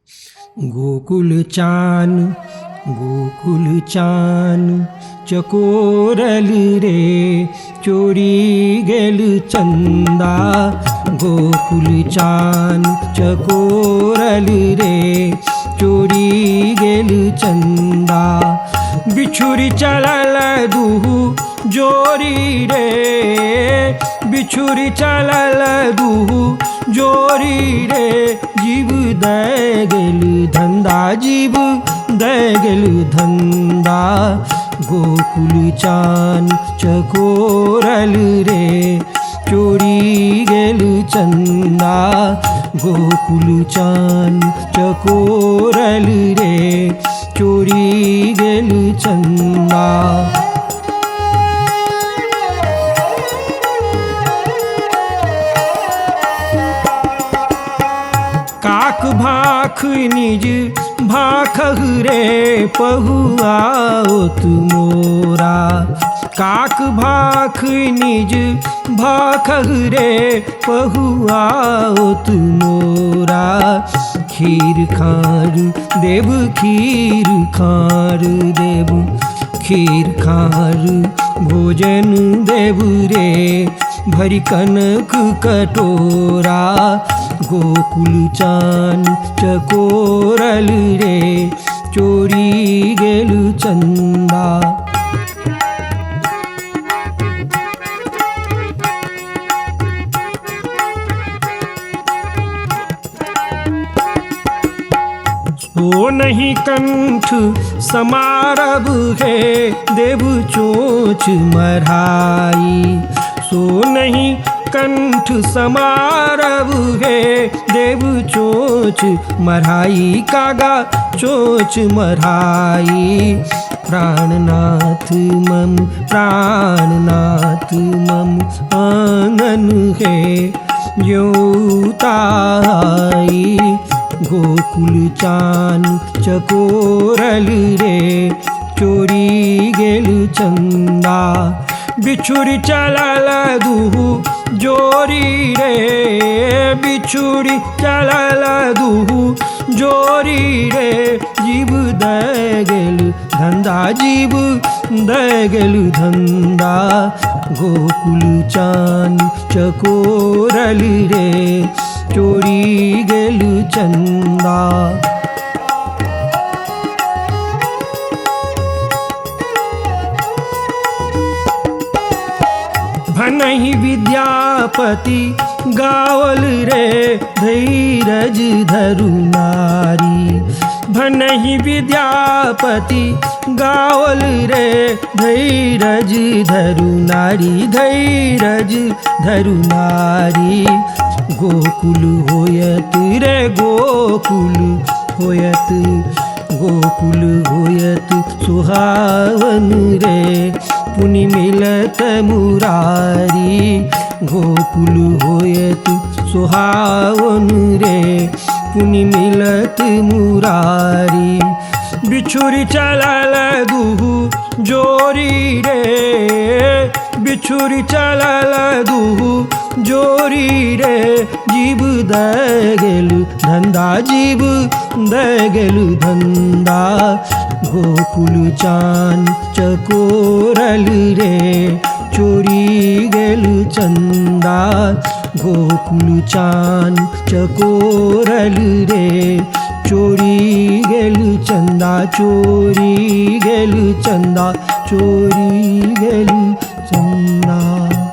गोकुल चान चकोरल रे चोरी गेल चंदा। गोकुल चान चकोरल रे चोरी गेल चंदा। बिछुरी चलल दुहु जोरी रे, बिछुरी चलल दुहु जोरी रे। जीव दे गेल धंधा, जीव दे गेल धंधा। गोकुल चान चकोरल रे चोरी गेल चंदा। गोकुल चान चकोरल रे चोरी गेल चंदा। काक भाख निज भाखह रे पहुआओत मोरा। काक भाख निज भाखह रे पहुआओत मोरा। खीर खार देव, खीर खार देव, खीर खार भोजन देव रे भरी कनक कटोरा। गोकुल चान चकोरल रे चोरी गेल चंदा। सो नहीं कंठ समारभ है देव चोच मराई। सो नहीं कंठ समारभ है देव चोच मराई। कागा चोच मराई। प्राणनाथ मम, प्राणनाथ मम आंगन है योताई। गोकुल चान चकोरल रे चोरी गेल चंदा। बिछुरी चलल दुहु जोरी रे, बिछुरी चलल दुहु जोरी रे। जीव दे गेल धंधा, जीव दे गेल धंधा। गोकुल चान चकोरल रे चोरी गेल चंदा। भनहि विद्यापति गावल रे धीरज धरु नारी। भनहि विद्यापति गावल रे धीरज धरु नारी, धीरज धरु नारी। गोकुल होयत रे गोकुल होयत, गोकुल होयत सुहावन रे पुनि मिलत मुरारी। गोकुल होयत सुहावन रे पुनि मिलत मुरारी। बिछुरी चलल दुहु जोरी रे, बिछुरी चलल दुहु जोरी रे। जीव दे गेल धंधा, जीव दे गेल धंधा। गोकुल चान चकोरल रे चोरी गेल चंदा। गोकुल चान चकोरल रे चोरी गेल चंदा। चोरी गेल चंदा, चोरी गेल चंदा।